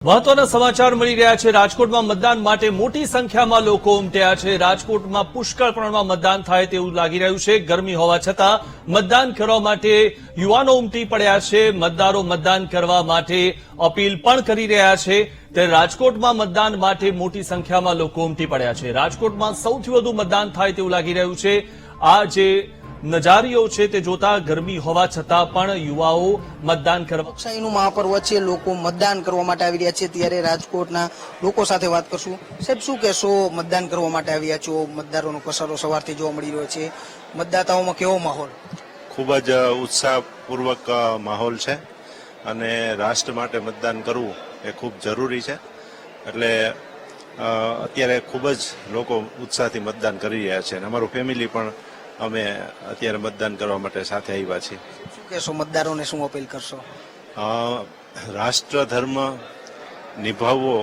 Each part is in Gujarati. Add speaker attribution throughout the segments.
Speaker 1: મહત્વના સમાચાર મળી રહ્યા છે। રાજકોટમાં મતદાન માટે મોટી સંખ્યામાં લોકો ઉમટ્યા છે। રાજકોટમાં પુષ્કળ પ્રમાણમાં મતદાન થાય તેવું લાગી રહ્યું છે। ગરમી હોવા છતાં મતદાન કરવા માટે યુવાનો ઉમટી પડ્યા છે। મતદારો મતદાન કરવા માટે અપીલ પણ કરી રહ્યા છે। ત્યારે રાજકોટમાં મતદાન માટે મોટી સંખ્યામાં લોકો ઉમટી પડ્યા છે। રાજકોટમાં સૌથી વધુ મતદાન થાય તેવું લાગી રહ્યું છે। આ જે નજારીઓ છે તે જોતા ગરમી હોવા છતાં પણ યુવાઓ મતદાન કરવા
Speaker 2: લોકશાહીનું મહાપર્વ છે। લોકો મતદાન કરવા માટે આવી રહ્યા છે। ત્યારે રાજકોટના લોકો સાથે વાત કરશું। સાહેબ, શું કહેશો? મતદાન કરવા માટે આવ્યા છો, મતદારોનો કસારો સવારથી જોવા મળી રહ્યો છે। મતદાતાઓમાં કેવો માહોલ?
Speaker 3: ખૂબ જ ઉત્સાહપૂર્વક માહોલ છે અને રાષ્ટ્ર માટે મતદાન કરવું એ ખૂબ જરૂરી છે। એટલે અત્યારે ખૂબ જ લોકો ઉત્સાહથી મતદાન કરી રહ્યા છે અને અમારું ફેમિલી પણ અમે અત્યારે મતદાન કરવા માટે સાથે આવ્યા છીએ।
Speaker 2: શું કહેશો? મતદારોને શું અપીલ કરશો?
Speaker 3: રાષ્ટ્ર ધર્મ નિભાવવો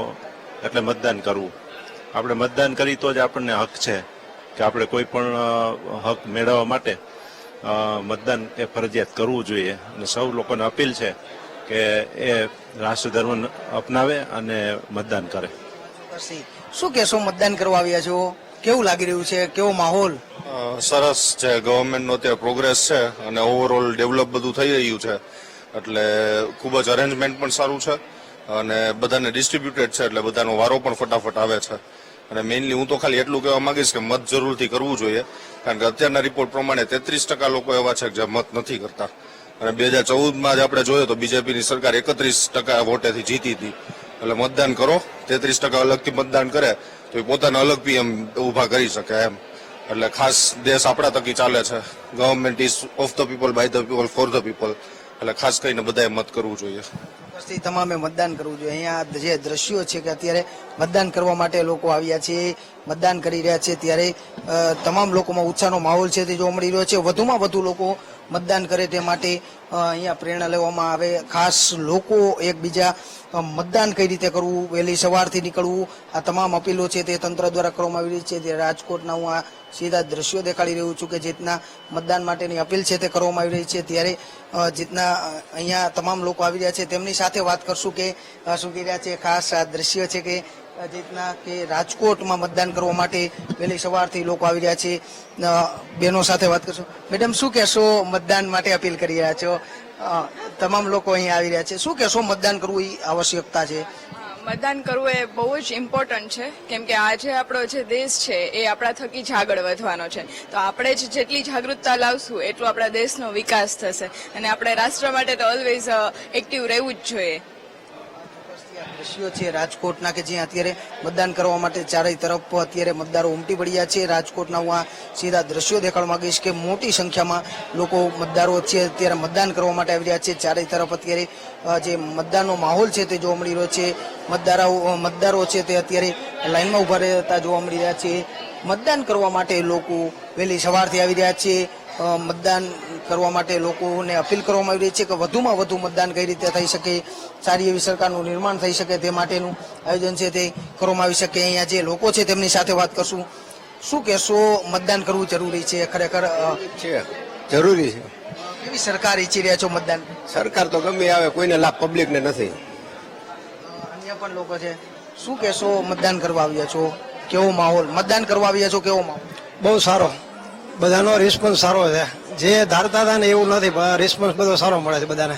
Speaker 3: એટલે મતદાન કરવું। આપણે મતદાન કરી તો જ આપણને હક છે કે આપણે કોઈ પણ હક મેળવવા માટે મતદાન એ ફરજિયાત કરવું જોઈએ અને સૌ લોકોને અપીલ છે કે એ રાષ્ટ્ર ધર્મ અપનાવે અને મતદાન કરે।
Speaker 2: શું કહેશો? મતદાન કરવા આવ્યા છો, કેવું લાગી રહ્યું છે? કેવો માહોલ?
Speaker 4: સરસ છે। ગવર્મેન્ટનો અત્યારે પ્રોગ્રેસ છે અને ઓવરઓલ ડેવલપ બધું થઈ રહ્યું છે, એટલે ખૂબ જ અરેન્જમેન્ટ પણ સારું છે અને બધાને ડિસ્ટ્રીબ્યુટેડ છે, એટલે બધાનો વારો પણ ફટાફટ આવે છે। અને મેઇનલી હું તો ખાલી એટલું કહેવા માંગીશ કે મત જરૂરથી કરવું જોઈએ, કારણ કે અત્યારના રિપોર્ટ પ્રમાણે 33% લોકો એવા છે જે મત નથી કરતા અને 2014માં જ આપણે જોઈએ તો બીજેપીની સરકાર 31% વોટેથી જીતી હતી। એટલે મતદાન કરો। 33% અલગથી મતદાન કરે તો એ પોતાના અલગ પીએમ ઊભા કરી શકે એમ। એટલે ખાસ દેશ આપણા થકી ચાલે છે। Government is of the people, by the people, for the people. એટલે ખાસ કરીને બધાએ મત કરવું જોઈએ।
Speaker 2: તમામે મતદાન કરવું જોઈએ। અહીંયા જે દ્રશ્યો છે કે અત્યારે મતદાન કરવા માટે લોકો આવ્યા છે, મતદાન કરી રહ્યા છે, ત્યારે તમામ લોકોમાં ઉત્સાહનો માહોલ છે તે જોવા મળી રહ્યો છે। વધુમાં વધુ લોકો મતદાન કરે તે માટે અહીંયા પ્રેરણા લેવામાં આવે। ખાસ લોકો એકબીજા મતદાન કઈ રીતે કરવું, વહેલી સવારથી નીકળવું, આ તમામ અપીલો છે તે તંત્ર દ્વારા કરવામાં આવી રહી છે। ત્યારે રાજકોટના હું આ સીધા દ્રશ્યો દેખાડી રહ્યું છું કે જેટના મતદાન માટેની અપીલ છે તે કરવામાં આવી રહી છે। ત્યારે જેટના અહીંયા તમામ લોકો આવી રહ્યા છે તેમની સાથે વાત કરશું કે શું કહી રહ્યા છે। ખાસ આ દ્રશ્ય છે કે જેટના કે રાજકોટમાં મતદાન કરવા માટે વહેલી સવારથી લોકો આવી રહ્યા છે। બહેનો સાથે વાત કરશું। મેડમ, શું કહેશો? મતદાન માટે અપીલ કરી રહ્યા છો, તમામ લોકો અહીંયા આવી રહ્યા છે, શું કહેશો? મતદાન કરવું એ આવશ્યકતા છે?
Speaker 5: મતદાન કરવું એ બહુ જ ઇમ્પોર્ટન્ટ છે, કેમ કે આજે આપણો જે દેશ છે એ આપણા થકી જ આગળ વધવાનો છે। તો આપણે જ જેટલી જાગૃતતા લાવશું એટલો આપણા દેશનો વિકાસ થશે અને આપણે રાષ્ટ્ર માટે તો ઓલવેઝ એક્ટિવ રહેવું જ જોઈએ।
Speaker 2: દ્રશ્યો છે રાજકોટના કે જ્યાં અત્યારે મતદાન કરવા માટે ચારેય તરફ અત્યારે મતદારો ઉમટી પડ્યા છે। રાજકોટના હું આ સીધા દ્રશ્યો દેખાડવા માંગીશ કે મોટી સંખ્યામાં લોકો મતદારો છે અત્યારે મતદાન કરવા માટે આવી રહ્યા છે। ચારેય તરફ અત્યારે જે મતદાનનો માહોલ છે તે જોવા મળી રહ્યો છે। મતદારો છે તે અત્યારે લાઈનમાં ઉભા રહેતા જોવા મળી રહ્યા છે। મતદાન કરવા માટે લોકો વહેલી સવારથી આવી રહ્યા છે। મતદાન કરવા માટે લોકોને અપીલ કરવામાં આવી રહી છે કે વધુમાં વધુ મતદાન કઈ રીતે થઈ શકે, સારી એવી સરકારનું નિર્માણ થઈ શકે તે માટેનું આયોજન છે તે કરવામાં આવી શકે। અહીંયા જે લોકો છે તેમની સાથે વાત કરશું। શું કહેશો? મતદાન કરવું જરૂરી છે? ખરેખર
Speaker 6: છે, જરૂરી છે।
Speaker 2: કેવી સરકાર ઈચ્છી રહ્યા છો મતદાન?
Speaker 6: સરકાર તો ગમે આવે, કોઈને લાભ પબ્લિકને નથી।
Speaker 2: અન્ય પણ લોકો છે, શું કહેશો? મતદાન કરવા આવ્યા છો, કેવો માહોલ? મતદાન કરવા આવ્યા છો, કેવો માહોલ?
Speaker 7: બહુ સારો, બધાનો રિસ્પોન્સ સારો છે। જે ધારતા હતા ને એવું નથી, રિસ્પોન્સ બધો સારો મળે છે બધાને।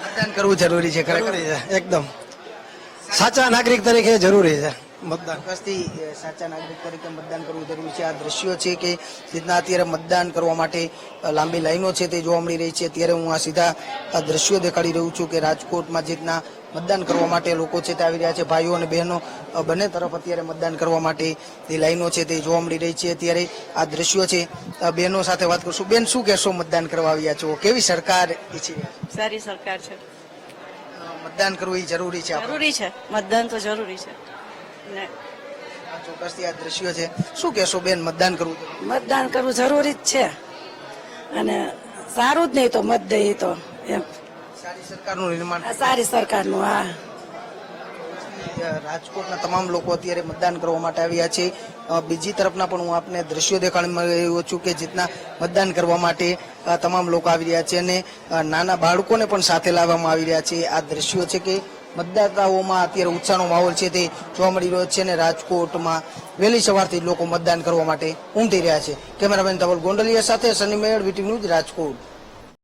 Speaker 2: મતદાન કરવું જરૂરી છે, ખરેખર
Speaker 7: એકદમ સાચા નાગરિક તરીકે જરૂરી છે મતદાન।
Speaker 2: સાચા નાગરિક તરીકે મતદાન કરવું જરૂરી છે। આ દ્રશ્યો છે કે જેટના અત્યારે મતદાન કરવા માટે લાંબી લાઈનો છે તે જોવા મળી રહી છે। ત્યારે હું આ સીધા આ દ્રશ્યો દેખાડી રહ્યું છું કે રાજકોટમાં જેટના મતદાન કરવા માટે લોકો છે તે આવી રહ્યા છે। ભાઈઓ અને બહેનો બંને તરફ અત્યારે મતદાન કરવા માટે જે લાઈનો છે તે જોવા મળી રહી છે। ત્યારે આ દ્રશ્યો છે, બહેનો સાથે વાત કરશું। બેન, શું કહેશો? મતદાન કરવા આવ્યા છો, કેવી સરકાર ઈચ્છી?
Speaker 8: સારી સરકાર છે।
Speaker 2: મતદાન કરવું એ જરૂરી છે?
Speaker 8: જરૂરી છે, મતદાન તો જરૂરી છે।
Speaker 2: ચોક્કસથી આ દ્રશ્યો છે, શું કહેશો બેન? મતદાન કરવું?
Speaker 8: મતદાન કરવું જરૂરી જ છે અને સારું જ નહીં તો મત દઈએ તો એમ
Speaker 2: સારી સરકારનું નિર્માણ,
Speaker 8: સારી સરકારનું। હા,
Speaker 2: રાજકોટના તમામ લોકો અત્યારે મતદાન કરવા માટે આવ્યા છે। બીજી તરફના પણ હું આપને દ્રશ્યો દેખાડી રહ્યો છું કે જેટના મતદાન કરવા માટે તમામ લોકો આવી રહ્યા છે અને નાના બાળકોને પણ સાથે લાવવામાં આવી રહ્યા છે। આ દ્રશ્યો છે કે મતદાતાઓમાં અત્યારે ઉત્સાહનો માહોલ છે તે જોવા મળી રહ્યો છે અને રાજકોટમાં વહેલી સવારથી જ લોકો મતદાન કરવા માટે ઉમટી રહ્યા છે. કેમેરામેન ધવલ ગોંડલિયા સાથે સની મેળ, વીટીવી ન્યૂઝ, રાજકોટ.